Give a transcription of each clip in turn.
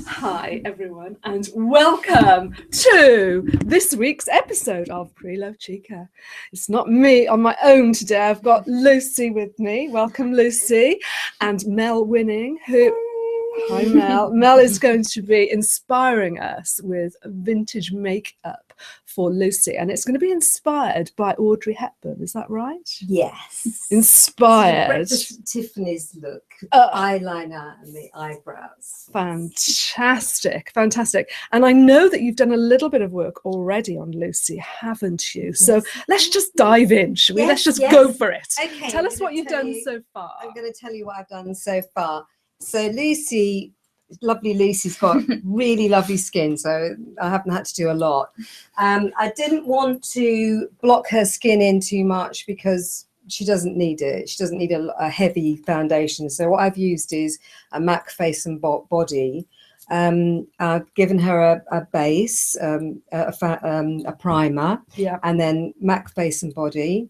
Hi everyone and welcome to this week's episode of Preloved Chica. It's not me on my own today. I've got Lucy with me. Welcome Lucy. And Mel Winning, who... Hi Mel. Mel is going to be inspiring us with vintage makeup for Lucy, and it's going to be inspired by Audrey Hepburn. Is that right? Yes. Inspired. Breakfast at Tiffany's look, the eyeliner and the eyebrows. Fantastic, fantastic. And I know that you've done a little bit of work already on Lucy, haven't you? Yes. So let's just dive in, shall we? Let's just go for it. Okay. Tell us what you've done so far. I'm going to tell you what I've done so far. So Lucy, lovely Lucy's got really lovely skin, so I haven't had to do a lot. I didn't want to block her skin in too much because she doesn't need it. She doesn't need a heavy foundation. So what I've used is a MAC Face and Body. I've given her a base, a primer, and then MAC Face and Body.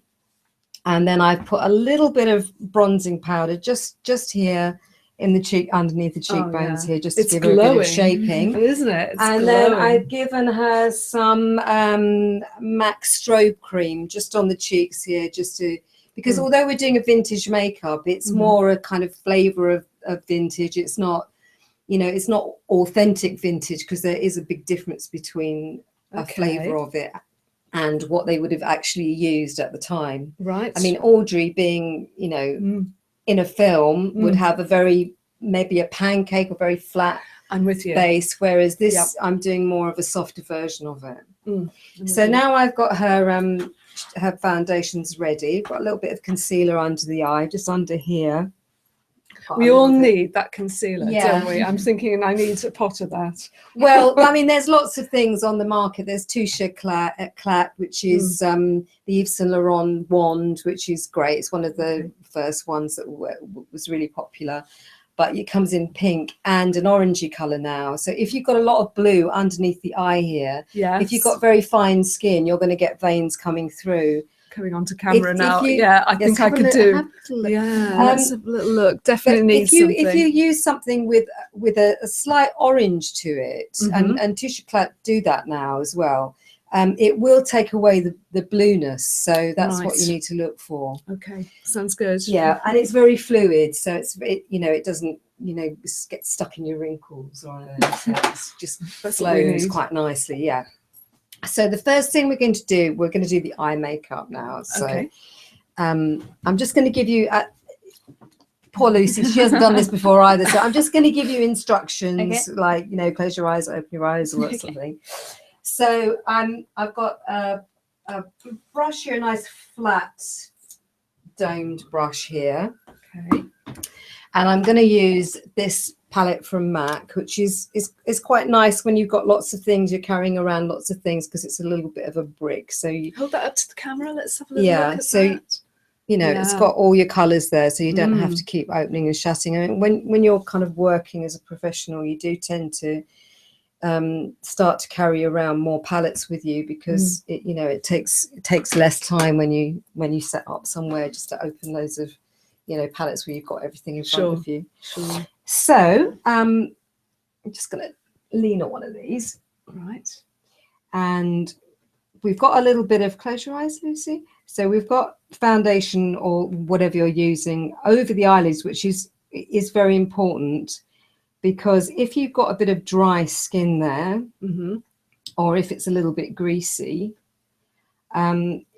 And then I've put a little bit of bronzing powder just here in the cheek, underneath the cheekbones here, just to give her a bit of shaping, isn't it? It's and glowing. then I've given her some MAC Strobe Cream just on the cheeks here, just to, because although we're doing a vintage makeup, it's more a kind of flavour of vintage. It's not, you know, it's not authentic vintage, because there is a big difference between a flavour of it and what they would have actually used at the time. Right. I mean, Audrey being, you know, in a film would have a very, maybe a pancake or very flat base, whereas this I'm doing more of a softer version of it. So now I've got her foundations ready. Got a little bit of concealer under the eye, just under here. We all need that concealer, don't we? I'm thinking I need a pot of that. Well, I mean, there's lots of things on the market. There's Touche Éclat, which is the Yves Saint Laurent wand, which is great. It's one of the first ones that was really popular. But it comes in pink and an orangey colour now. So if you've got a lot of blue underneath the eye here, if you've got very fine skin, you're going to get veins coming through. Coming onto camera now. I think I could do. Let's have a little look. Definitely need something. If you use something with a slight orange to it, and Touche Éclat do that now as well, it will take away the blueness. So that's what you need to look for. Okay, sounds good. Yeah, and it's very fluid, so it doesn't get stuck in your wrinkles or anything. So it's just flows quite nicely. Yeah. So the first thing we're going to do the eye makeup now. So I'm just going to give you, poor Lucy, she hasn't done this before either. So I'm just going to give you instructions, like, close your eyes, open your eyes, or something. So I've got a brush here, a nice flat domed brush here. Okay. And I'm going to use this palette from MAC, which is quite nice when you've got lots of things, you're carrying around lots of things, because it's a little bit of a brick. So you hold that up to the camera. Let's have a little look at that. So it's got all your colours there, so you don't have to keep opening and shutting. I mean, when you're kind of working as a professional, you do tend to start to carry around more palettes with you, because it takes less time when you set up somewhere just to open loads of palettes where you've got everything in front of you. Sure. So I'm just going to lean on one of these. Right. And we've got a little bit of, close your eyes, Lucy. So we've got foundation or whatever you're using over the eyelids, which is very important, because if you've got a bit of dry skin there, or if it's a little bit greasy,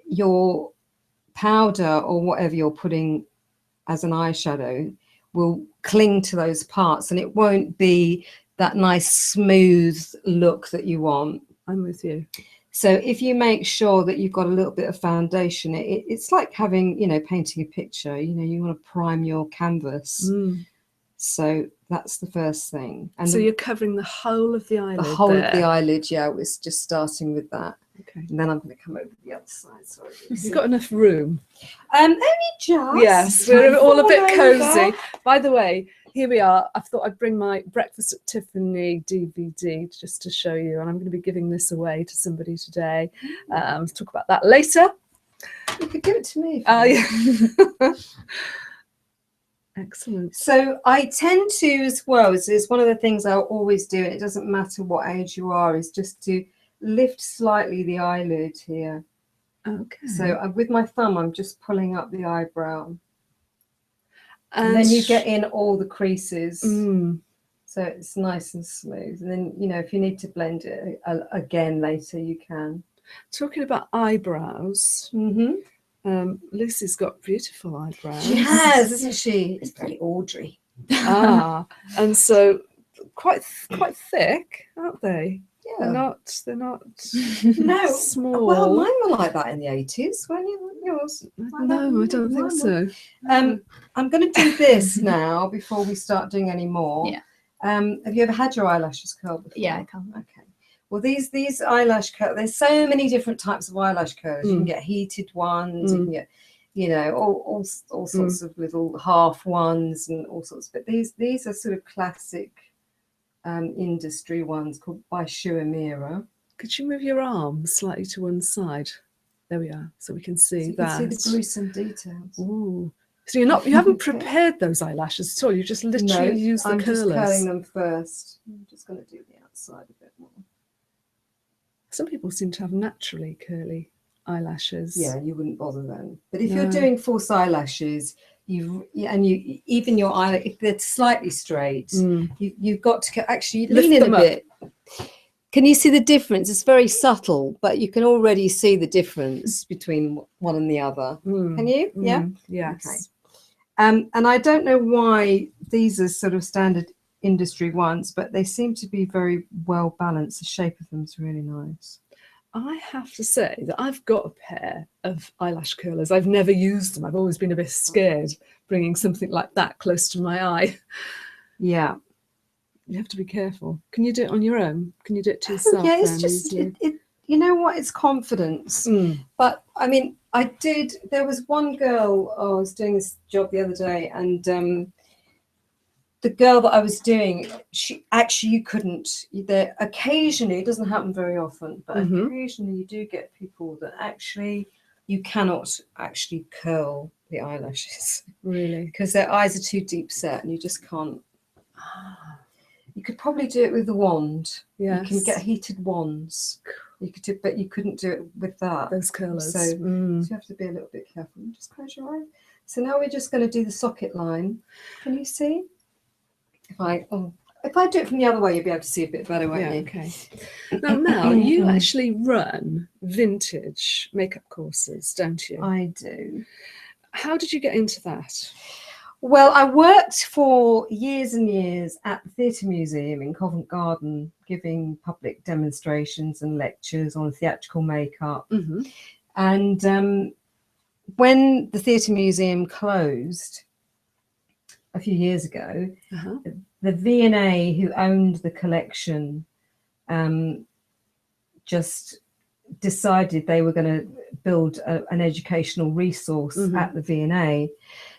your powder or whatever you're putting as an eyeshadow will cling to those parts, and it won't be that nice smooth look that you want. I'm with you. So if you make sure that you've got a little bit of foundation, it's like having, painting a picture, you want to prime your canvas. So that's the first thing. And so you're covering the whole of the eyelid. The whole of the eyelid, yeah. It's just starting with that. Okay. And then I'm going to come over to the other side. Sorry. You've got enough room. Only just. Yes, we're all a bit cozy. By the way, here we are. I thought I'd bring my Breakfast at Tiffany DVD just to show you, and I'm going to be giving this away to somebody today. We'll talk about that later. You could give it to me. Yeah. Excellent. So I tend to, as well, is one of the things I'll always do, and it doesn't matter what age you are, is just to lift slightly the eyelid here. Okay. So with my thumb, I'm just pulling up the eyebrow. And then you get in all the creases. So it's nice and smooth. And then, you know, if you need to blend it again later, you can. Talking about eyebrows, Lucy's got beautiful eyebrows. She has, isn't she? It's very Audrey. And so quite thick, aren't they? Yeah. They're not no small. Well, mine were like that in the 80s. Weren't yours? No, I don't think so. I'm going to do this now before we start doing any more. Yeah. Have you ever had your eyelashes curled before? Yeah, I can. Okay. Well, these eyelash curls, there's so many different types of eyelash curls. You can get heated ones, you can get, you know, all sorts of little half ones and all sorts. But these are sort of classic industry ones called by Shuamira. Could you move your arm slightly to one side? There we are, so we can see You that. can see the gruesome details. Ooh. So you haven't prepared those eyelashes at all. You just literally use the curlers. I'm just curling them first. I'm just going to do the outside a bit more. Some people seem to have naturally curly eyelashes. Yeah, you wouldn't bother then. But if you're doing false eyelashes, even your eye, if they're slightly straight, you've got to actually lean in a bit. Can you see the difference? It's very subtle, but you can already see the difference between one and the other. Can you? Yeah. Yes. Okay. And I don't know why these are sort of standard industry ones, but they seem to be very well balanced. The shape of them is really nice. I have to say that I've got a pair of eyelash curlers. I've never used them. I've always been a bit scared bringing something like that close to my eye. Yeah. You have to be careful. Can you do it on your own? Can you do it to yourself? Yeah, it's just, you know what, it's confidence. But I mean, there was one girl, I was doing this job the other day, and the girl that I was doing, you couldn't, occasionally, it doesn't happen very often, but occasionally you do get people that you cannot actually curl the eyelashes. Really? Because their eyes are too deep set and you just can't. You could probably do it with a wand. Yes. You can get heated wands. You could do, but you couldn't do it with that. Those curlers. So you have to be a little bit careful. Just close your eyes. So now we're just going to do the socket line. Can you see? If I do it from the other way, you'll be able to see a bit better, won't you? Okay. Now, Mel, you actually run vintage makeup courses, don't you? I do. How did you get into that? Well, I worked for years and years at the Theatre Museum in Covent Garden, giving public demonstrations and lectures on theatrical makeup. And when the Theatre Museum closed a few years ago, the V&A who owned the collection just decided they were going to build an educational resource at the V&A.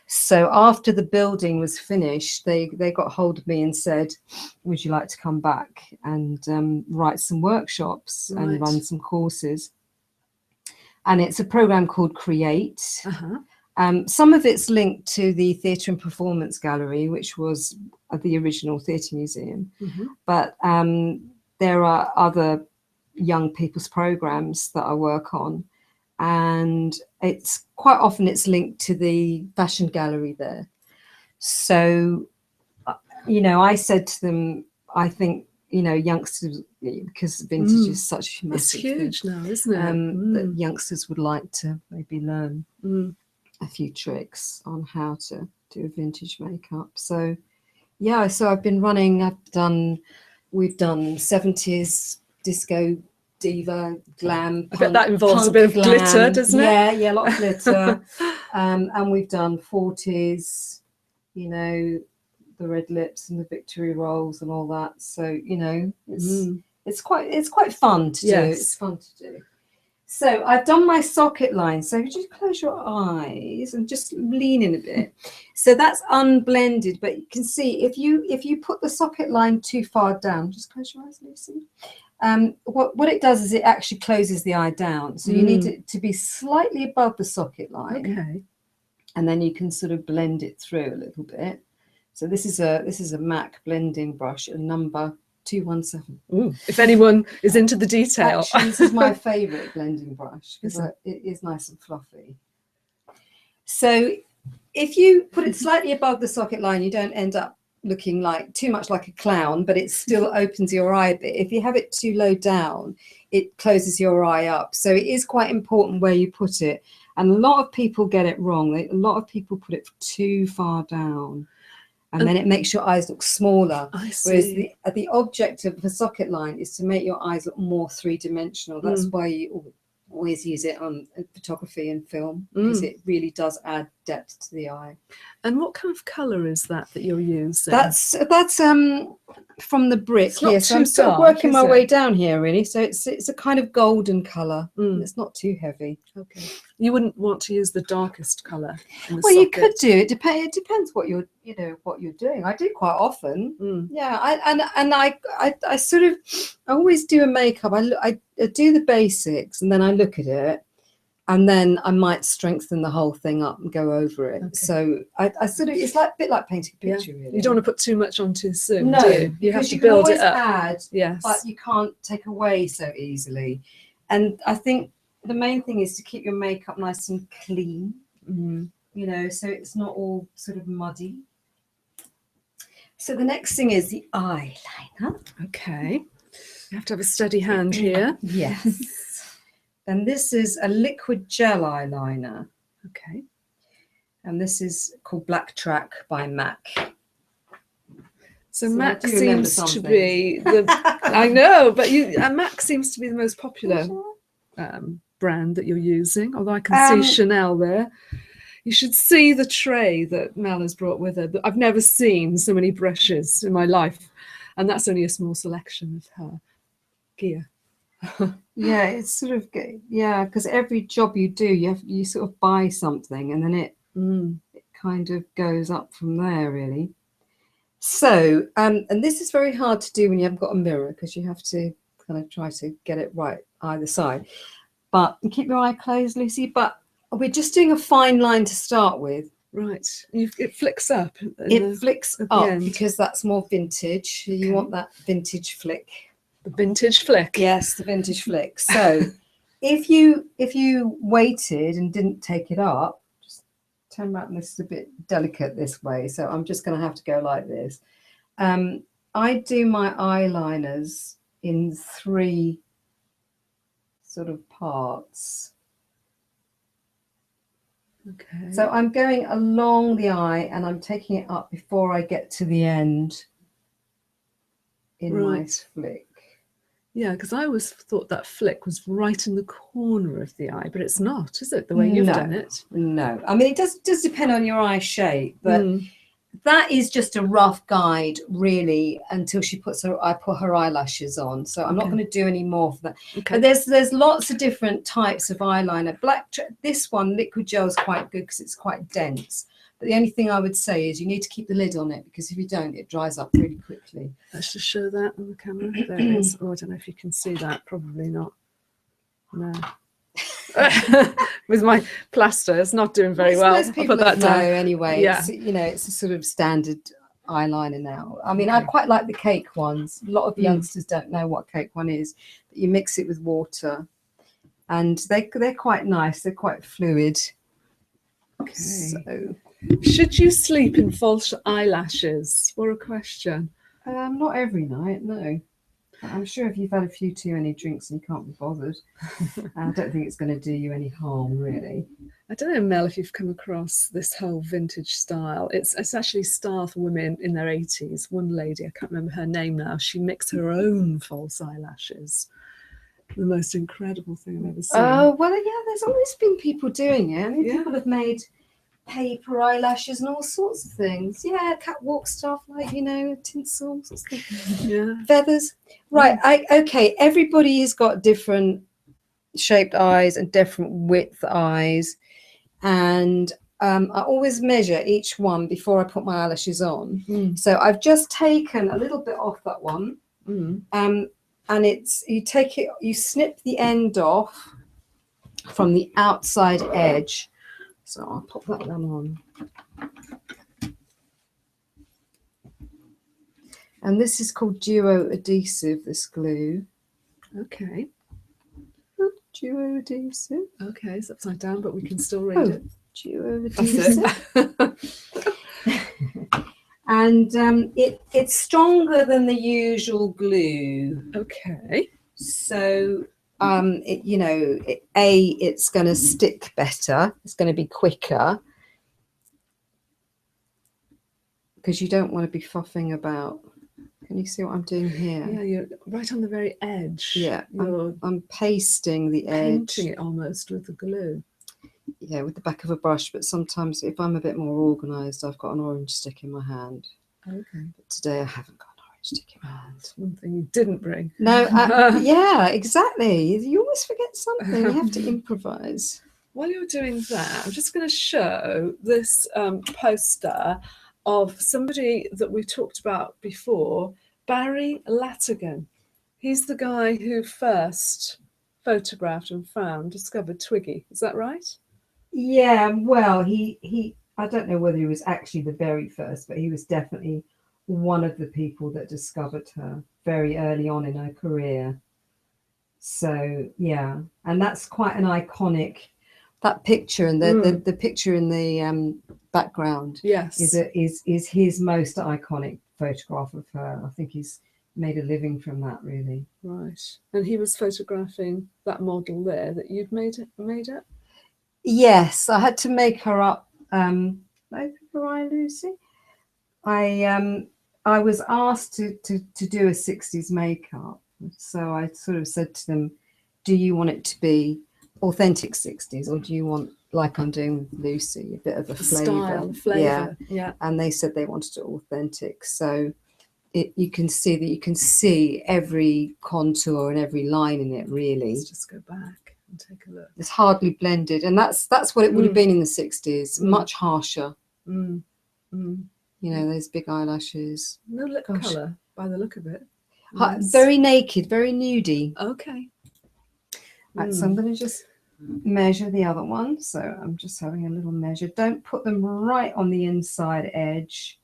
So after the building was finished, they got hold of me and said, would you like to come back and write some workshops and run some courses? And it's a program called Create. Some of it's linked to the Theatre and Performance Gallery, which was the original Theatre Museum. But there are other young people's programs that I work on. And it's quite often it's linked to the fashion gallery there. So, you know, I said to them, I think, you know, youngsters, because vintage is such a massive thing. It's huge now, isn't it? That youngsters would like to maybe learn a few tricks on how to do vintage makeup. So, yeah, so I've been running, we've done 70s disco, diva, glam. I bet that involves a bit of glitter, doesn't it? Yeah, a lot of glitter. And we've done 40s, you know, the red lips and the Victory rolls and all that. So, you know, it's quite fun to do. It's fun to do. So I've done my socket line. So just close your eyes and just lean in a bit. So that's unblended, but you can see if you put the socket line too far down, just close your eyes, Lucy. What it does is it actually closes the eye down. So you need it to be slightly above the socket line. Okay. and then you can sort of blend it through a little bit. So this is a MAC blending brush, a number 217. Ooh, if anyone is into the detail. Actually, this is my favourite blending brush because it is nice and fluffy. So if you put it slightly above the socket line, you don't end up looking like too much like a clown, but it still opens your eye a bit. If you have it too low down, it closes your eye up. So it is quite important where you put it. And a lot of people get it wrong. A lot of people put it too far down, and then it makes your eyes look smaller. I see. Whereas the object of the socket line is to make your eyes look more three-dimensional. That's why you always use it on photography and film, because it really does add depth to the eye. And what kind of colour is that you're using? That's from the brick It's not here. So too I'm sort of dark, working is my it? way down here, really. So it's a kind of golden colour. It's not too heavy. Okay. You wouldn't want to use the darkest colour in the Well, you socket. could do it. It depends what you're doing. I do quite often. Yeah. I sort of always do a makeup. I do the basics, and then I look at it, and then I might strengthen the whole thing up and go over it. Okay. So I sort of, it's like a bit like painting a picture, really. You don't want to put too much on too soon, No, do you? You have because to you can build always it up. add, Yes. but you can't take away so easily. And I think the main thing is to keep your makeup nice and clean, so it's not all sort of muddy. So the next thing is the eyeliner. Okay. You have to have a steady hand here. Yes. And this is a liquid gel eyeliner. Okay. And this is called Black Track by MAC. So I MAC do remember seems to something. be the I know, but MAC seems to be the most popular brand that you're using, although I can see Chanel there. You should see the tray that Mel has brought with her. I've never seen so many brushes in my life, and that's only a small selection of her gear. Yeah, it's sort of because every job you do, you sort of buy something, and then it kind of goes up from there, really. So, and this is very hard to do when you haven't got a mirror, because you have to kind of try to get it right either side. But keep your eye closed, Lucy. But we're just doing a fine line to start with. Right. It flicks up. It flicks at the up end. because that's more vintage. Okay. You want that vintage flick. The vintage flick. Yes, the vintage flick. So if you waited and didn't take it up, just turn around. This is a bit delicate this way, so I'm just going to have to go like this. I do my eyeliners in 3 sort of parts. Okay. So I'm going along the eye and I'm taking it up before I get to the end in my flick. Yeah, because I always thought that flick was right in the corner of the eye, but it's not, is it, the way you've done it? No. I mean, it does depend on your eye shape, but that is just a rough guide, really, until I put her eyelashes on. So I'm not going to do any more for that. Okay. But there's lots of different types of eyeliner. This one, liquid gel, is quite good because it's quite dense. But the only thing I would say is you need to keep the lid on it, because if you don't, it dries up really quickly. Let's just show that on the camera. There it is. Oh, I don't know if you can see that. Probably not. No. With my plaster, it's not doing very well. Most people I'll put that down. Anyway. Yeah. It's a sort of standard eyeliner now. I mean, I quite like the cake ones. A lot of youngsters don't know what cake one is, but you mix it with water, and they're quite nice. They're quite fluid. Okay. So, should you sleep in false eyelashes? What a question. not every night, no. I'm sure if you've had a few too many drinks and you can't be bothered, I don't think it's going to do you any harm, really. I don't know, Mel, if you've come across this whole vintage style. It's actually style for women in their 80s. One lady, I can't remember her name now, she mixed her own false eyelashes. The most incredible thing I've ever seen. Oh, well, yeah, there's always been people doing it. I mean, people have made paper eyelashes and all sorts of things. Yeah, catwalk stuff, like, tinsel, sorts of things. Yeah. Feathers. Right, okay, everybody has got different shaped eyes and different width eyes. And I always measure each one before I put my eyelashes on. So I've just taken a little bit off that one. And you snip the end off from the outside edge So I'll pop that one on. And this is called Duo Adhesive, this glue. Okay. Duo Adhesive. Okay, it's upside down, but we can still read it. Duo That's Adhesive. it. And it's stronger than the usual glue. Okay. So, it's going to stick better. It's going to be quicker. Because you don't want to be fuffing about. Can you see what I'm doing here? Yeah, you're right on the very edge. Yeah, You're I'm pasting the edge. painting it almost with the glue. Yeah, with the back of a brush. But sometimes if I'm a bit more organised, I've got an orange stick in my hand. Okay. But today I haven't got an orange stick in my hand. That's one thing you didn't bring. No, yeah, exactly. You always forget something. You have to improvise. While you're doing that, I'm just going to show this poster of somebody that we talked about before, Barry Latigan. He's the guy who first photographed and discovered Twiggy. Is that right? Yeah, well, he I don't know whether he was actually the very first, but he was definitely one of the people that discovered her very early on in her career. So yeah, and that's quite an iconic. That picture and the picture in the background, yes, is his most iconic photograph of her. I think he's made a living from that, really. Right, and he was photographing that model there that you'd made up. Yes, I had to make her up. Open your eye, Lucy. I was asked to do a 60s makeup, so I sort of said to them, "Do you want it to be authentic 60s, or do you want, like I'm doing with Lucy, a bit of a flavour? Yeah. And they said they wanted it authentic. So you can see every contour and every line in it, really. Let's just go back and take a look. It's hardly blended, and that's what it would have been in the 60s. Much harsher. You know, those big eyelashes. No lip colour by the look of it. Very naked, very nudie. Okay. Right, so I'm going to just measure the other one. So I'm just having a little measure. Don't put them right on the inside edge,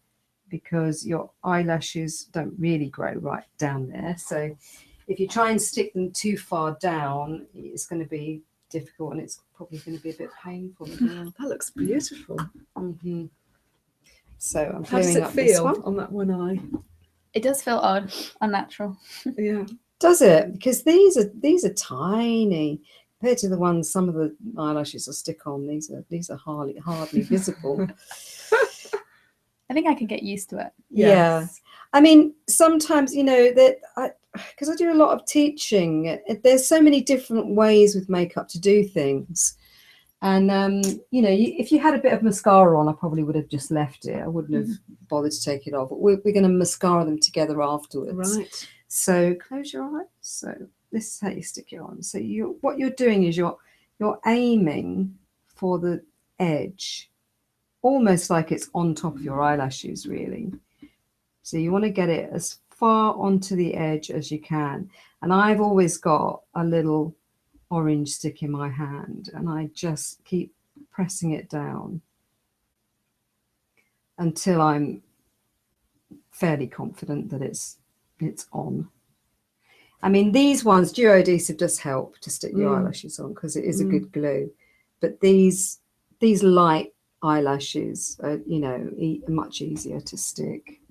because your eyelashes don't really grow right down there. So if you try and stick them too far down, it's going to be difficult, and it's probably going to be a bit painful as well. That looks beautiful. So I'm How does it feel on that one eye? It does feel odd, unnatural. Yeah. Does it? Because these are tiny compared to the ones, some of the eyelashes will stick on. These are hardly visible. I think I can get used to it. Yeah. I mean, sometimes, you know, that because I do a lot of teaching, there's so many different ways with makeup to do things. And, you know, if you had a bit of mascara on, I probably would have just left it. I wouldn't have bothered to take it off. But we're going to mascara them together afterwards. Right. So close your eyes. So this is how you stick it on. So what you're doing is you're aiming for the edge, almost like it's on top of your eyelashes, really. So you want to get it as far onto the edge as you can. And I've always got a little orange stick in my hand, and I just keep pressing it down until I'm fairly confident that it's on. I mean, these ones, Duo Adhesive does help to stick your eyelashes on, because it is a good glue. But these light eyelashes are, you know, much easier to stick.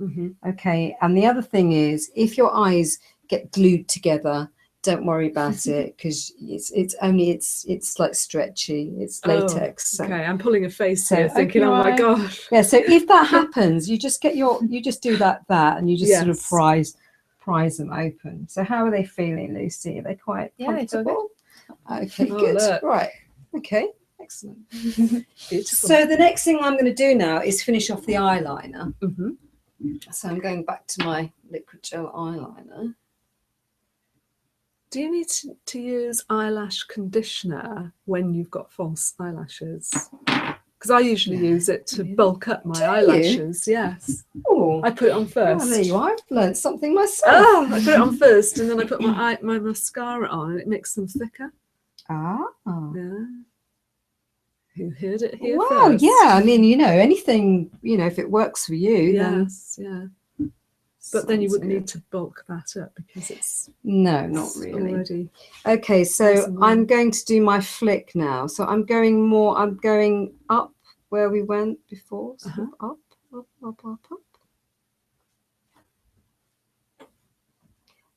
Okay, and the other thing is, if your eyes get glued together, don't worry about it, because it's like stretchy, it's latex. So. Okay, I'm pulling a face here, thinking, oh my gosh. Yeah, so if that happens, you just do that, and you just sort of prise them open. So how are they feeling, Lucy? Are they quite comfortable? Okay, good. Look. Right. Okay, excellent. Beautiful. So the next thing I'm going to do now is finish off the eyeliner. So I'm going back to my liquid gel eyeliner. Do you need to use eyelash conditioner when you've got false eyelashes? Because I usually use it to bulk up my eyelashes. Yes. Oh, I put it on first. Oh, there you are. I've learned something myself. Oh, I put it on first, and then I put my mascara on, and it makes them thicker. Ah. Yeah. You heard it here Wow, first. yeah. I mean, anything, if it works for you, then Yes, yeah. But then you sounds wouldn't good. need to bulk that up because it's No, not really. already. Okay, Nice so and I'm warm. going to do my flick now. So I'm going up where we went before. So up, up, up, up, up.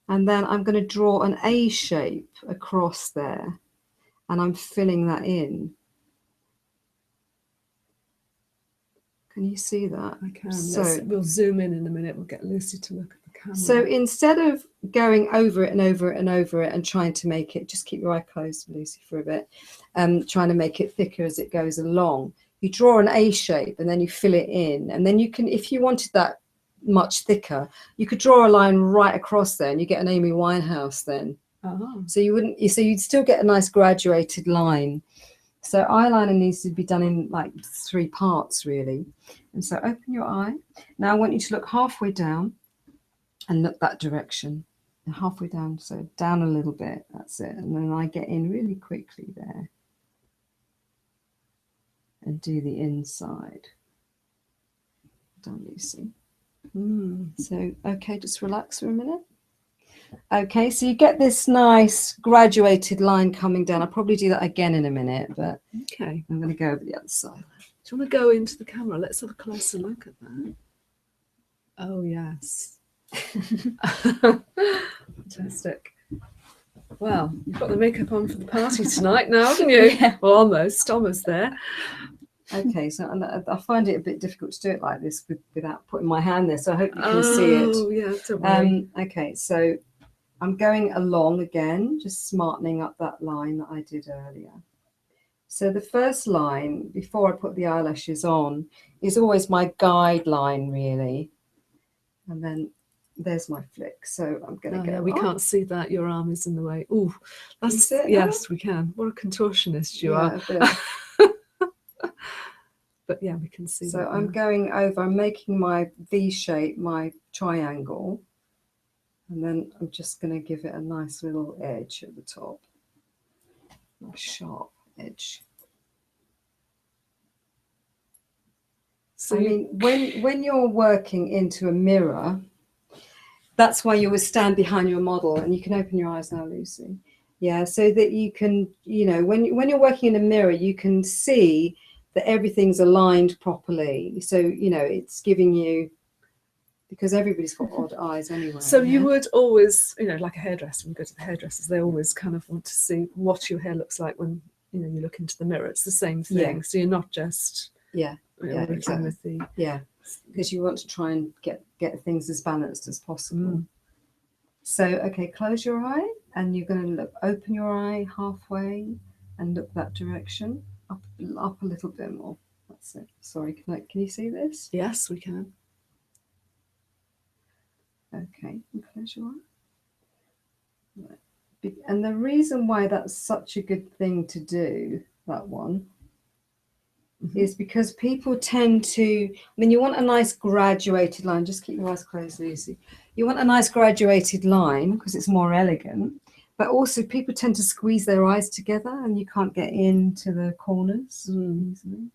And then I'm going to draw an A shape across there. And I'm filling that in. Can you see that? I can. So We'll zoom in a minute. We'll get Lucy to look at the camera. So instead of going over it and over it and over it and trying to make it, just keep your eye closed, Lucy, for a bit, trying to make it thicker as it goes along, you draw an A shape and then you fill it in. And then you can, if you wanted that much thicker, you could draw a line right across there and you get an Amy Winehouse then. Oh. So you'd still get a nice graduated line. So eyeliner needs to be done in like 3 parts really. And so open your eye. Now I want you to look halfway down and look that direction. And halfway down, so down a little bit, that's it. And then I get in really quickly there and do the inside. Done, Lucy. So, okay, just relax for a minute. Okay, so you get this nice graduated line coming down. I'll probably do that again in a minute, but Okay. I'm going to go over the other side. Do you want to go into the camera? Let's have a closer look at that. Oh, yes. Fantastic. Well, you've got the makeup on for the party tonight now, haven't you? Yeah. Well, almost there. Okay, so I find it a bit difficult to do it like this without putting my hand there, so I hope you can see it. Oh, yeah, don't worry. Okay, so I'm going along again, just smartening up that line that I did earlier. So the first line, before I put the eyelashes on, is always my guideline, really. And then there's my flick. So I'm going to go. Yeah, we can't see that. Your arm is in the way. Oh, that's see it yes, we can. What a contortionist you are. A bit. But yeah, we can see So that. I'm going over, I'm making my V shape, my triangle. And then I'm just going to give it a nice little edge at the top. A sharp edge. So I mean, when you're working into a mirror, that's why you always stand behind your model, and you can open your eyes now, Lucy. Yeah, so that you can, when you're working in a mirror, you can see that everything's aligned properly. So, it's giving you, because everybody's got odd eyes anyway. So you would always, like a hairdresser, when you go to the hairdressers, they always kind of want to see what your hair looks like when, you look into the mirror. It's the same thing. Yeah. So you're not just exactly. with the Because you want to try and get things as balanced as possible. So, okay, close your eye and you're going to open your eye halfway and look that direction, up a little bit more. That's it. Sorry, can you see this? Yes, we can. Okay, and close your eye. Right. And the reason why that's such a good thing to do, that one, is because people tend to, you want a nice graduated line. Just keep your eyes closed, Lucy. You want a nice graduated line because it's more elegant, but also people tend to squeeze their eyes together and you can't get into the corners easily.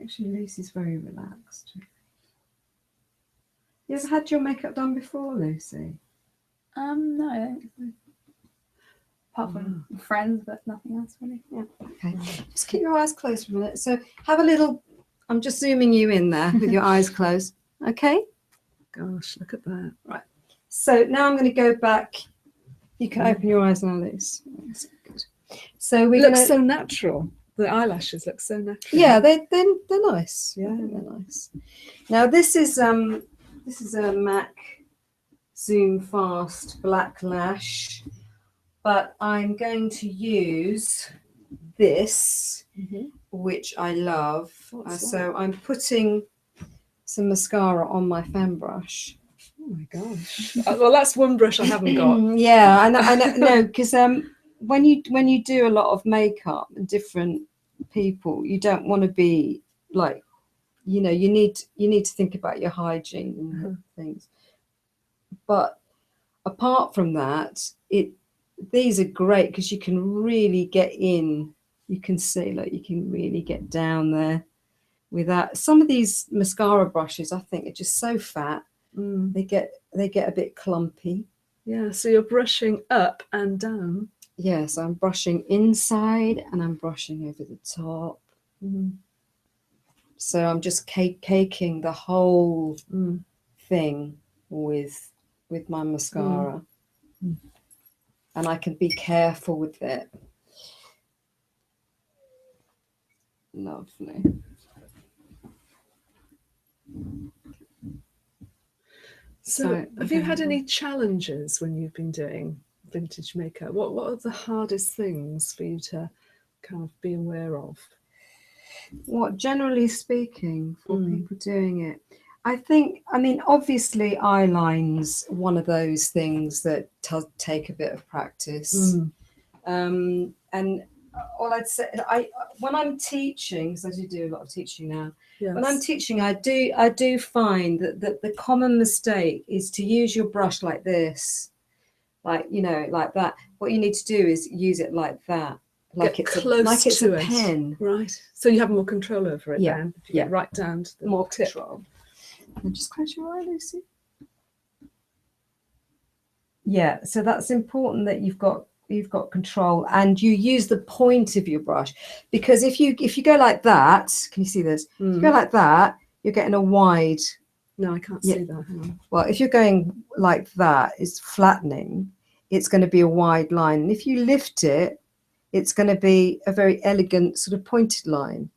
Actually, Lucy's very relaxed. You ever had your makeup done before, Lucy? No, I don't think so. Apart from friends, but nothing else really. Yeah. Okay. Just keep your eyes closed for a minute. So have a little. I'm just zooming you in there with your eyes closed. Okay. Gosh, look at that. Right. So now I'm going to go back. You can open your eyes now, Liz. That's good. So we looks so natural. The eyelashes look so natural. Yeah, they're nice. Yeah, they're nice. Now this is a MAC Zoom Fast Black Lash, but I'm going to use this, which I love. So I'm putting some mascara on my fan brush. Oh my gosh! Well, that's one brush I haven't got. Yeah, I know. No, because when you do a lot of makeup and different people, you don't want to be like, you need to think about your hygiene and things. But apart from that, these are great because you can really get in. You can see, like, you can really get down there without. Some of these mascara brushes, I think, are just so fat. They get a bit clumpy. Yeah, so you're brushing up and down. Yes, I'm brushing inside and I'm brushing over the top. So I'm just caking the whole thing with my mascara. And I can be careful with it. Lovely. So have you had any challenges when you've been doing vintage makeup? What are the hardest things for you to kind of be aware of? What, generally speaking, for people doing it? I think, I mean, obviously eyeline's one of those things that take a bit of practice. And all I'd say, when I'm teaching, because I do a lot of teaching now, when I'm teaching, I do find that the common mistake is to use your brush like this, like, you know, like that. What you need to do is use it like that, like it's a pen. Right. So you have more control over it then. If you get right down to the more tip. control. And just close your eye, Lucy. Yeah, so that's important that you've got control and you use the point of your brush, because if you go like that, can you see this? If you go like that, you're getting a wide. No, I can't see that. Hang on. Well, if you're going like that, it's flattening. It's going to be a wide line, and if you lift it, it's going to be a very elegant sort of pointed line.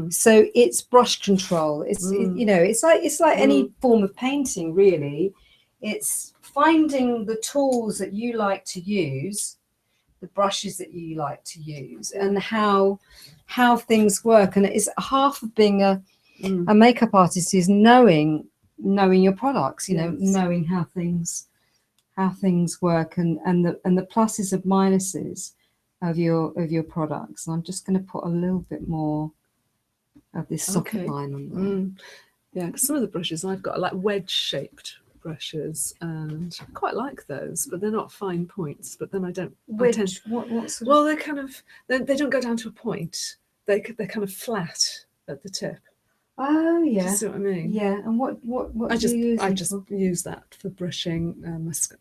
So it's brush control. It's you know, it's like any form of painting, really. It's finding the tools that you like to use, the brushes that you like to use, and how things work. And it's half of being a makeup artist is knowing your products, you know, knowing how things work, and the pluses and minuses of your products. And I'm just going to put a little bit more of this socket line on there. Yeah, because some of the brushes I've got are like wedge shaped brushes, and I quite like those, but they're not fine points. But then I don't. What sort well, they're kind of they don't go down to a point. They're kind of flat at the tip. Oh yeah. Do you see what I mean? Yeah. And what I do you use? I just use that for brushing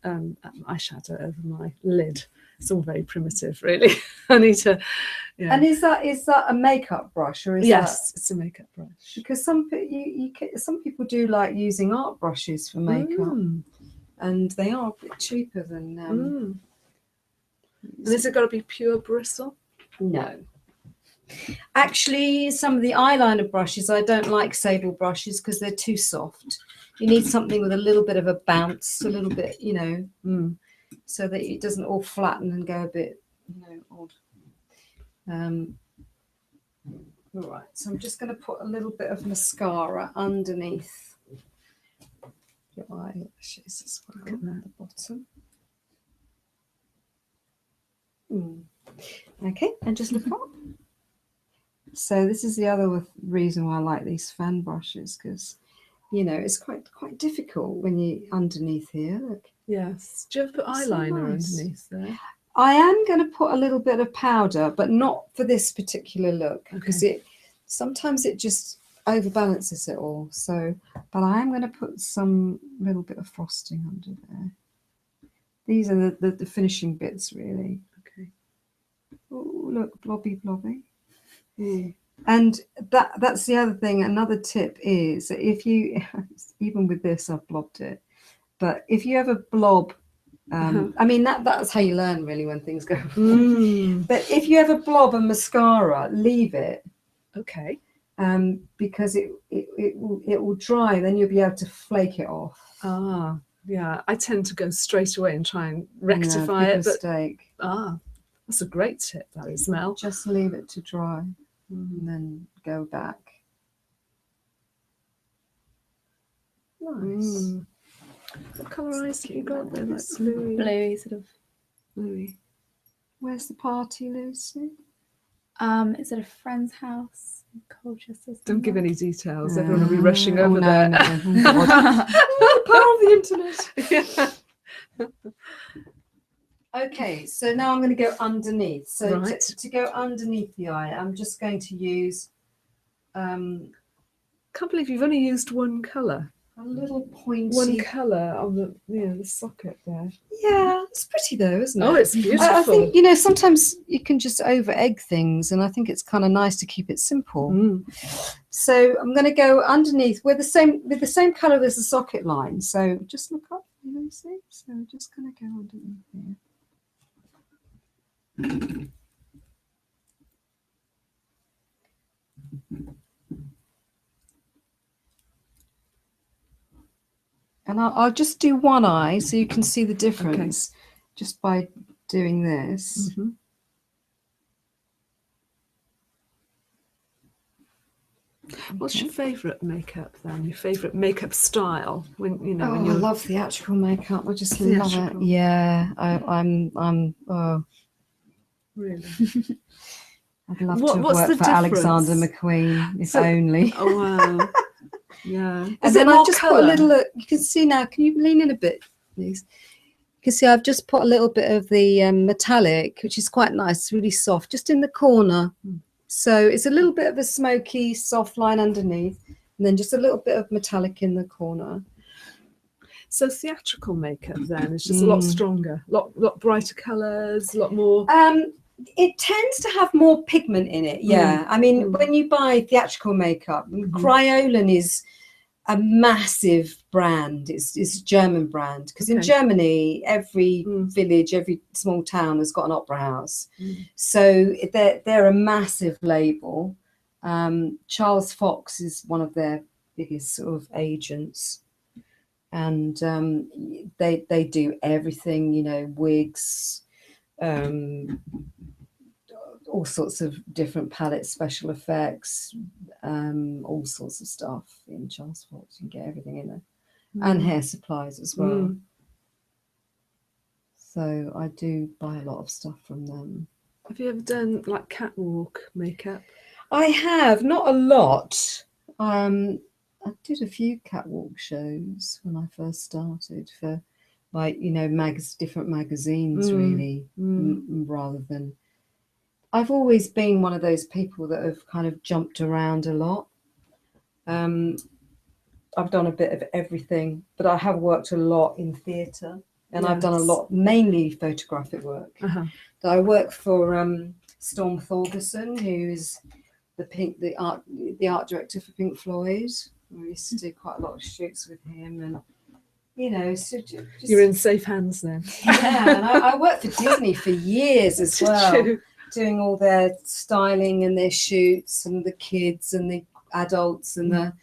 eyeshadow over my lid. It's all very primitive, really. I need to. Yeah. And is that a makeup brush, or is yes, it's a makeup brush? Because some people do like using art brushes for makeup, and they are a bit cheaper than. And has it got to be pure bristle? No. Actually, some of the eyeliner brushes, I don't like sable brushes because they're too soft. You need something with a little bit of a bounce, a little bit, you know, so that it doesn't all flatten and go a bit, you know, odd. All right, so I'm just going to put a little bit of mascara underneath your eyelashes as well, at the bottom. Okay, and just look up. So this is the other reason why I like these fan brushes, because, you know, it's quite difficult when you underneath here. Look. Yes. Do you ever put eyeliner underneath there? I am going to put a little bit of powder, but not for this particular look, because sometimes it just overbalances it all. So, but I am going to put some little bit of frosting under there. These are the finishing bits, really. Okay. Oh, look, blobby. And that's the other thing. Another tip is that if you, even with this, I've blobbed it, but if you have a blob, I mean, that's how you learn, really, when things go wrong. But if you have a blob of mascara, leave it. Okay. Because it will dry, then you'll be able to flake it off. Ah, yeah. I tend to go straight away and try and rectify it. Mistake. That's a great tip, that is, Mel. Just leave it to dry and then go back. Nice. What colour eyes have you got there? Like bluey. Bluey, sort of. Bluey. Where's the party, Lucy? It's at a friend's house in Colchester. Don't give any details. Everyone will be rushing over there. No. The power of the internet. Okay, so now I'm going to go underneath. So Right. to go underneath the eye, I'm just going to use Can't believe you've only used one colour. a little pointy. One colour on the socket there. Yeah, it's pretty though, isn't it? Oh, it's beautiful. I think, you know, sometimes you can just over egg things, and I think it's kind of nice to keep it simple. So I'm going to go underneath with the same colour as the socket line. So just look up, you see. So I'm just going to go underneath here. And I'll just do one eye so you can see the difference just by doing this. What's your favourite makeup then? Your favourite makeup style? When you know, when I love theatrical makeup. I just love it. Yeah, I'm. Oh, really. I'd love What- to have what's worked the for Alexander difference? McQueen, if So- only. Oh wow. Yeah. And Is then it I've more just put colour? a little. You can see now. Can you lean in a bit, please? You can see I've just put a little bit of the metallic, which is quite nice. It's really soft, just in the corner. So it's a little bit of a smoky, soft line underneath, and then just a little bit of metallic in the corner. So theatrical makeup then is just a lot stronger, lot brighter colours, a lot more. It tends to have more pigment in it. Yeah, I mean, when you buy theatrical makeup, Kryolan is a massive brand. It's a German brand because in Germany, every village, every small town has got an opera house. So they're a massive label. Charles Fox is one of their biggest sort of agents, and they do everything. You know, wigs. All sorts of different palettes, special effects, all sorts of stuff in Charles Fox. You can get everything in there, and hair supplies as well. So I do buy a lot of stuff from them. Have you ever done like catwalk makeup? I have, not a lot. I did a few catwalk shows when I first started for, like, you know, different magazines, really, rather than. I've always been one of those people that have kind of jumped around a lot. I've done a bit of everything, but I have worked a lot in theatre, and I've done a lot, mainly photographic work. So I work for Storm Thorgerson, who is the art director for Pink Floyd. I used to do quite a lot of shoots with him, and you know, so just, You're in safe hands then. Yeah, and I worked for Disney for years as well. Doing all their styling and their shoots and the kids and the adults and the,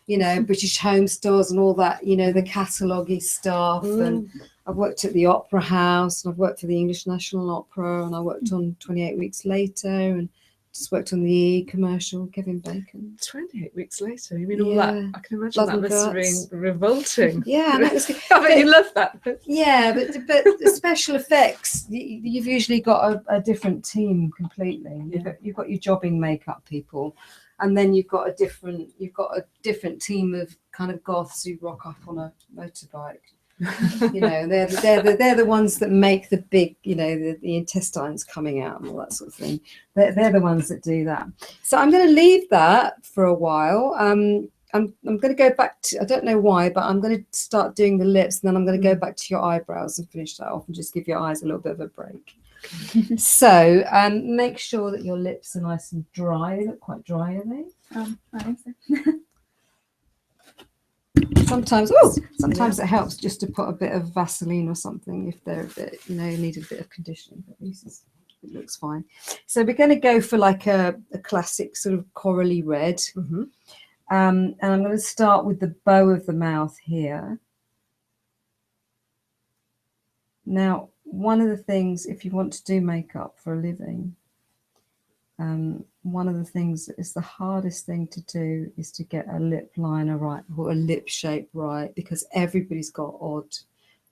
you know, British Home Stores and all that, you know, the catalogue-y stuff. And I've worked at the Opera House, and I've worked for the English National Opera, and I worked on 28 Weeks Later, and just worked on the commercial, Kevin Bacon. 28 weeks later, you mean all that? I can imagine that must have been revolting. Yeah, that was good. I bet you love that. Yeah, but the special effects, you've usually got a different team completely. You've got your jobbing makeup people, and then you've got a different team of kind of goths who rock up on a motorbike. You know, they're the ones that make the big, you know, the intestines coming out and all that sort of thing. They're the ones that do that. So I'm going to leave that for a while. I'm going to go back to, I don't know why, but I'm going to start doing the lips, and then I'm going to go back to your eyebrows and finish that off and just give your eyes a little bit of a break. So make sure that your lips are nice and dry. They look quite dry, are they? I think so. Sometimes it helps just to put a bit of Vaseline or something if they're a bit, you know, need a bit of conditioning. But it looks fine. So we're going to go for like a classic sort of corally red. And I'm going to start with the bow of the mouth here. Now, one of the things, if you want to do makeup for a living, one of the things that is the hardest thing to do is to get a lip liner right, or a lip shape right, because everybody's got odd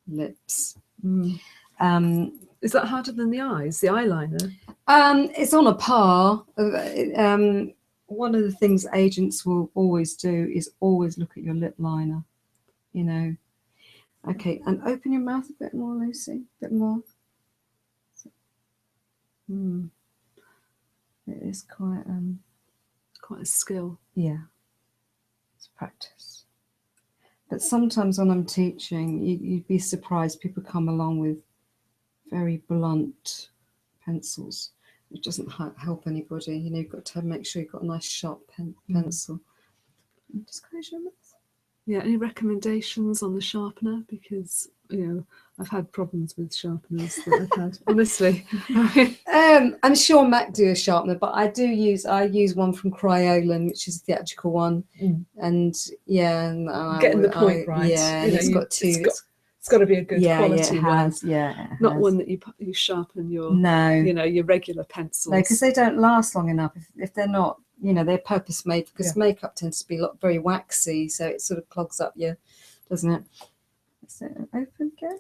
lips. Is that harder than the eyes, the eyeliner? It's on a par. One of the things agents will always do is always look at your lip liner, you know. Okay, and open your mouth a bit more, Lucy, a bit more. It is quite Quite a skill. yeah, it's practice. But sometimes when I'm teaching, you'd be surprised, people come along with very blunt pencils, which doesn't help anybody. You know, you've got to make sure you've got a nice sharp pencil. Just close your mouth. Yeah, any recommendations on the sharpener? Because, you know, I've had problems with sharpeners that I've had, honestly. I'm sure Mac do a sharpener, but I use one from Cryolan, which is a theatrical one. And yeah, and Getting the point right. Yeah, You and know, it's got two. It's got to be a good quality it has, one. Yeah, it Not has. one that you sharpen your, no, you know, your regular pencils. No, because they don't last long enough if they're not, you know, they're purpose made, because makeup tends to be very waxy, so it sort of clogs up your, doesn't it? So open again,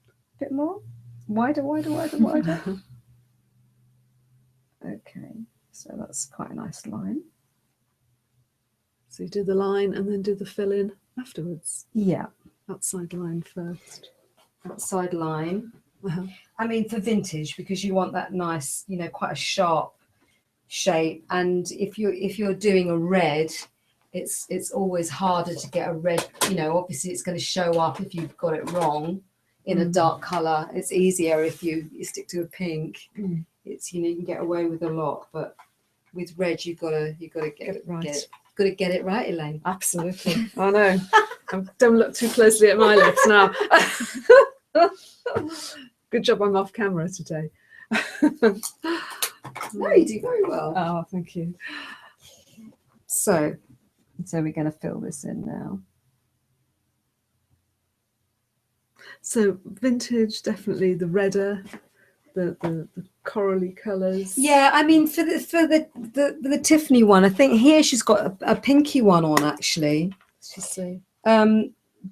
a bit more, wider. Okay, so that's quite a nice line. So you do the line and then do the fill in afterwards. Yeah, outside line first. Outside line. I mean, for vintage, because you want that nice, you know, quite a sharp shape. And if you're doing a red, it's always harder to get a red. You know, obviously it's going to show up if you've got it wrong in a dark color. It's easier if you stick to a pink. It's, you know, you can get away with a lot, but with red you've got to get it right. Got to get it right, Elaine. Absolutely. I know. Don't look too closely at my lips now. Good job I'm off camera today. No, you do very well. Oh, thank you. So we're going to fill this in now. So vintage, definitely the redder, the corally colours. Yeah, I mean, for the Tiffany one, I think here she's got a pinky one on actually. Let's just see.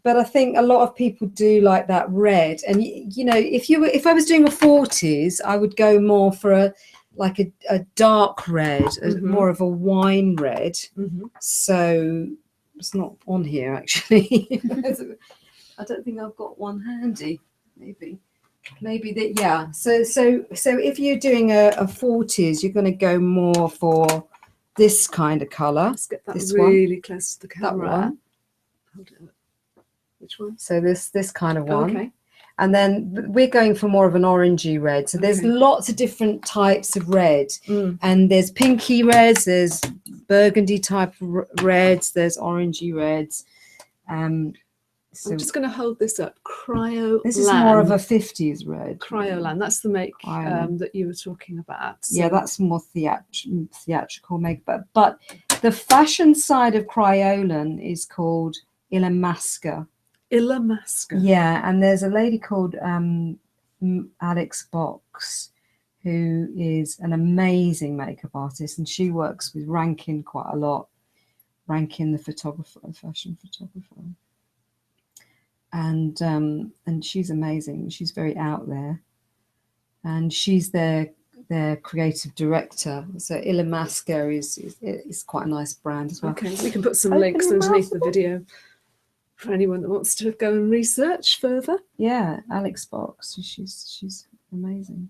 But I think a lot of people do like that red, and you know, if I was doing a 40s, I would go more for a dark red, more of a wine red. So it's not on here actually. I don't think I've got one handy. Maybe that, yeah. So if you're doing a 40s, you're going to go more for this kind of color. Let's get that really close to the camera. That one. Hold it. Which one? So this kind of one. Okay. And then we're going for more of an orangey red. So there's lots of different types of red. And there's pinky reds, there's burgundy type reds, there's orangey reds. So I'm just going to hold this up. Cryolan. This is more of a 50s red. Cryolan. That's the make that you were talking about. So. Yeah, that's more theatrical makeup. But the fashion side of Cryolan is called Ilamasca. Ilamasca. Yeah, and there's a lady called Alex Box, who is an amazing makeup artist, and she works with Rankin quite a lot. Rankin, the photographer, fashion photographer. And she's amazing. She's very out there, and she's their creative director. So Ilamasca is quite a nice brand as well. Okay, we can put some links underneath the video for anyone that wants to go and research further. Yeah, Alex Box. She's amazing.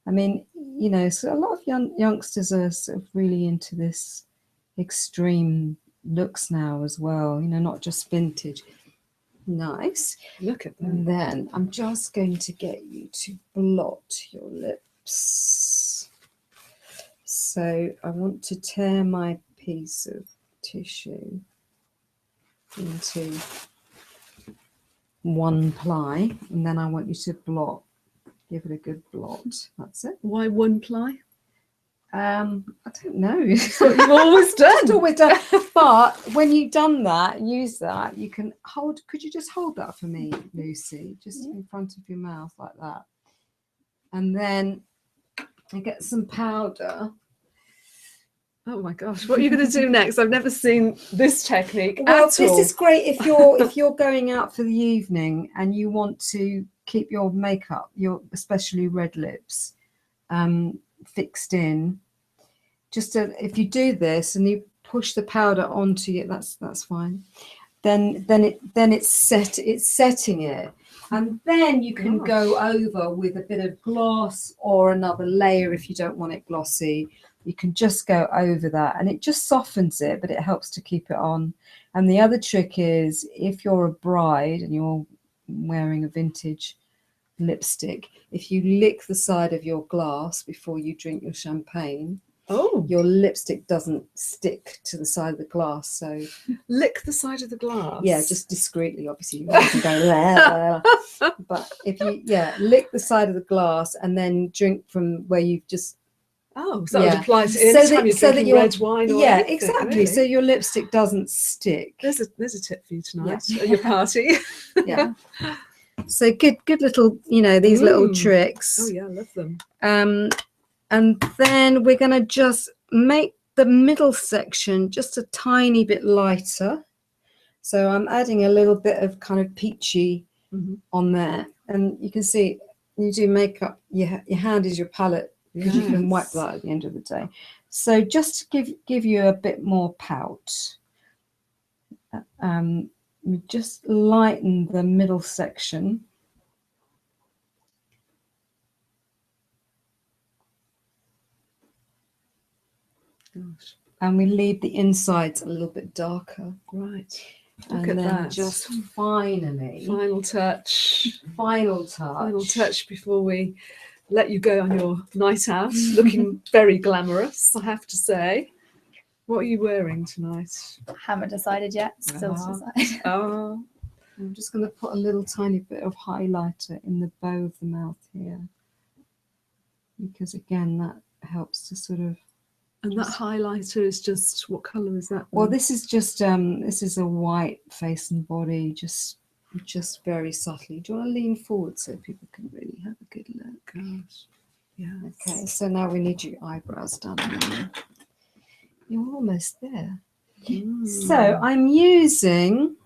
I mean, you know, so a lot of youngsters are sort of really into this extreme looks now as well. You know, not just vintage. Nice. Look at that. And then I'm just going to get you to blot your lips. So I want to tear my piece of tissue into one ply, and then I want you to blot. Give it a good blot. That's it. Why one ply? I don't know. That's what you've always done. It's always done. But when you've done that, use that, you can hold. Could you just hold that for me, Lucy? Just in front of your mouth like that. And then I get some powder. Oh my gosh, what are you going to do next? I've never seen this technique Well, at this all. is great if you're going out for the evening and you want to keep your makeup, your especially red lips, fixed in. Just if you do this and you push the powder onto you, that's fine. then it's setting it. And then you can go over with a bit of gloss or another layer if you don't want it glossy. You can just go over that and it just softens it, but it helps to keep it on. And the other trick is if you're a bride and you're wearing a vintage lipstick, if you lick the side of your glass before you drink your champagne, your lipstick doesn't stick to the side of the glass. So lick the side of the glass. Yeah, just discreetly, obviously. You want to go but if you lick the side of the glass and then drink from where you've just so that would apply to any time you're drinking red wine or anything, exactly. Really. So your lipstick doesn't stick. There's a tip for you tonight at your party. Yeah. So good little, these little tricks. Oh yeah, I love them. And then we're going to just make the middle section just a tiny bit lighter. So I'm adding a little bit of kind of peachy on there. And you can see you do makeup, your hand is your palette, because you can wipe that at the end of the day. So just to give you a bit more pout, we just lighten the middle section. Gosh. And we leave the insides a little bit darker. Right. And Look at then that. just finally. Final touch. Final touch. Final touch before we let you go on your night out. Looking very glamorous, I have to say. What are you wearing tonight? Haven't decided yet. Still to decide. Oh. I'm just going to put a little tiny bit of highlighter in the bow of the mouth here. Because again, that helps to sort of. And that highlighter is just, what colour is that? Well, this is just, this is a white face and body, just very subtly. Do you want to lean forward so people can really have a good look? Gosh. Yeah. Okay, so now we need your eyebrows done. You're almost there. So I'm using,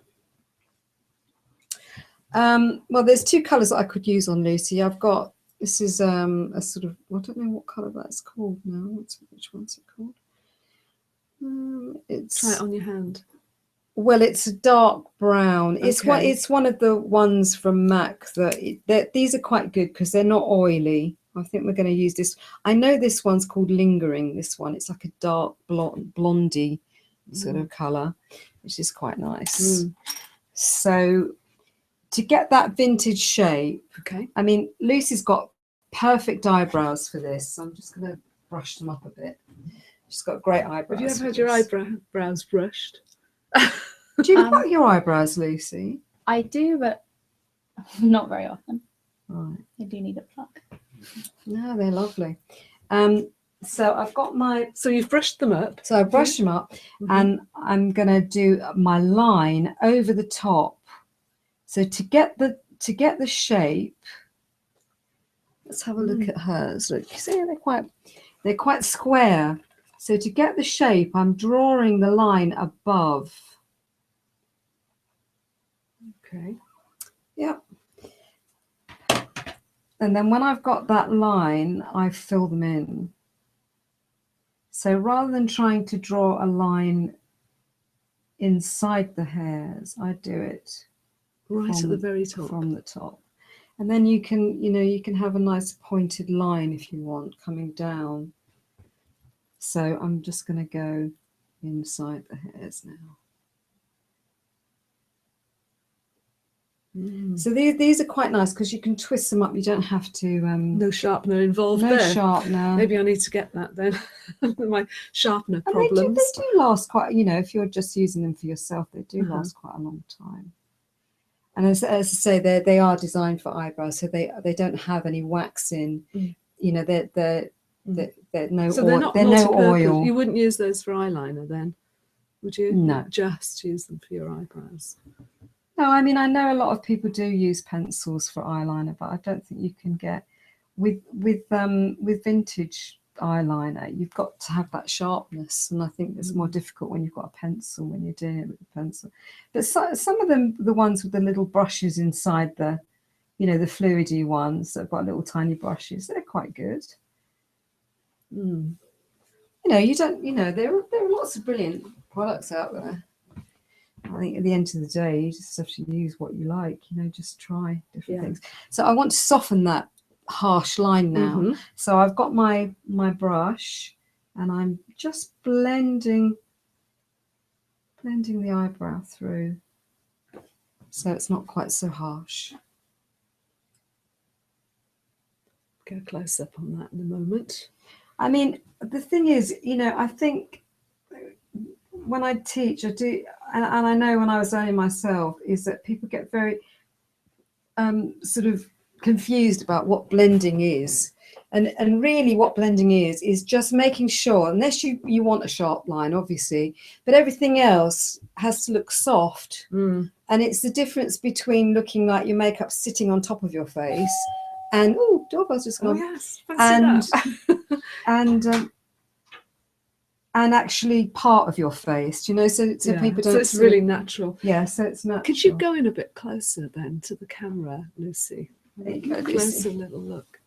well, there's two colours that I could use on Lucy. I've got, this is a sort of, I don't know what colour that's called now. Which one's it called? Try it on your hand. Well, it's a dark brown. Okay. It's one of the ones from MAC that these are quite good because they're not oily. I think we're going to use this. I know this one's called Lingering. This one, it's like a dark blondie sort of colour, which is quite nice. So to get that vintage shape, I mean, Lucy's got perfect eyebrows for this. So I'm just going to brush them up a bit. She's got great eyebrows. Have you ever had your eyebrows brushed? Do you pluck your eyebrows, Lucy? I do, but not very often. Right. I do need a pluck. No, they're lovely. So I've got my. So you've brushed them up. So I brushed them up, and I'm going to do my line over the top. So to get the shape, let's have a look at hers. Look, you see, they're quite square. So to get the shape, I'm drawing the line above. Okay. Yep. And then when I've got that line, I fill them in. So rather than trying to draw a line inside the hairs, I do it right at the very top. From the top. And then you can have a nice pointed line if you want coming down. So I'm just going to go inside the hairs now. So these are quite nice because you can twist them up. You don't have to. No sharpener involved there. No sharpener. Maybe I need to get that then. My sharpener problems. They do last quite. If you're just using them for yourself, they do last quite a long time. And as I say, they are designed for eyebrows, so they don't have any wax in. They're no. So they're no oil. You wouldn't use those for eyeliner then, would you? No. Just use them for your eyebrows. No, I mean, I know a lot of people do use pencils for eyeliner, but I don't think you can get with vintage eyeliner. You've got to have that sharpness, and I think it's more difficult when you've got a pencil when you're doing it with a pencil. But some of them, the ones with the little brushes inside the, the fluidy ones that've got little tiny brushes, they're quite good. You don't. There are lots of brilliant products out there. I think at the end of the day, you just have to use what you like, just try different Yeah. things. So I want to soften that harsh line now. Mhm. So I've got my brush and I'm just blending the eyebrow through so it's not quite so harsh. Go close up on that in a moment. I mean, the thing is, I think when I teach, I do, and I know when I was learning myself, is that people get very sort of confused about what blending is. And really what blending is just making sure, unless you want a sharp line, obviously, but everything else has to look soft. Mm. And it's the difference between looking like your makeup sitting on top of your face and, oh, doorbell's just Oh gone. yes, fancy that. and actually part of your face, so Yeah, people don't. so it's really natural. Yeah, so it's natural. Could you go in a bit closer then to the camera, Lucy? There you go, Closer Lucy. little look.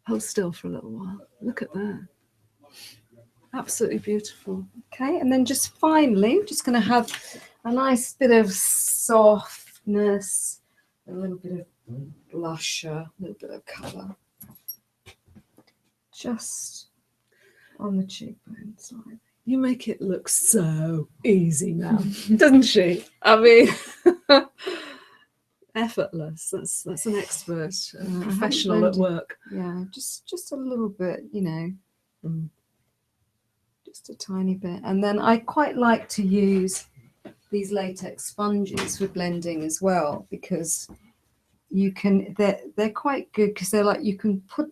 Hold still for a little while. Look at that. Absolutely beautiful. Okay, and then just finally, we're just going to have a nice bit of softness, a little bit of blusher, a little bit of colour, just on the cheekbone side. You make it look so easy now, doesn't she? I mean, effortless. That's an expert, professional at work. Yeah, just a little bit, just a tiny bit. And then I quite like to use these latex sponges for blending as well, because they're quite good, because they're like, you can put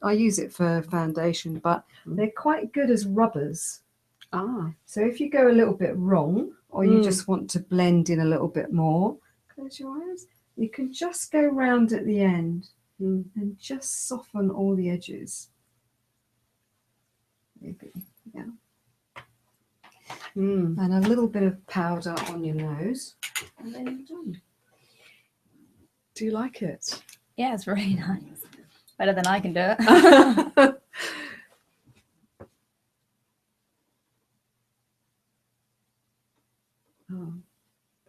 I use it for foundation, but they're quite good as rubbers. So if you go a little bit wrong, or you just want to blend in a little bit more, close your eyes, you can just go round at the end and just soften all the edges. Maybe, yeah. And a little bit of powder on your nose, and then you're done. Do you like it? Yeah, it's really nice. Better than I can do it. Oh,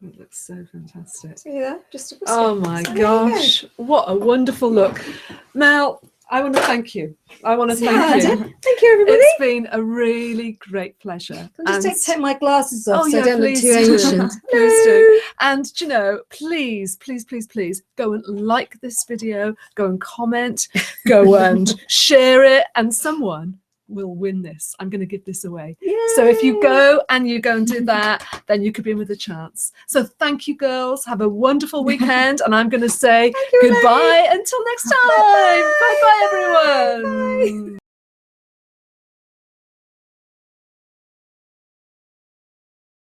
that looks so fantastic. See there? Just a Oh my so there you go. gosh, what a wonderful look. Mel, I want to thank you. I want to thank you. Thank you, everybody. It's been a really great pleasure. I'll just take my glasses off Oh, so yeah, I don't look please too do. ancient. Please do. And, please, please go and like this video, go and comment, go and share it, and someone will win this. I'm going to give this away. Yay. So if you go and do that, then you could be in with a chance. So thank you, girls. Have a wonderful weekend. And I'm going to say you, goodbye until next time. Bye-bye. Bye-bye, everyone. Bye.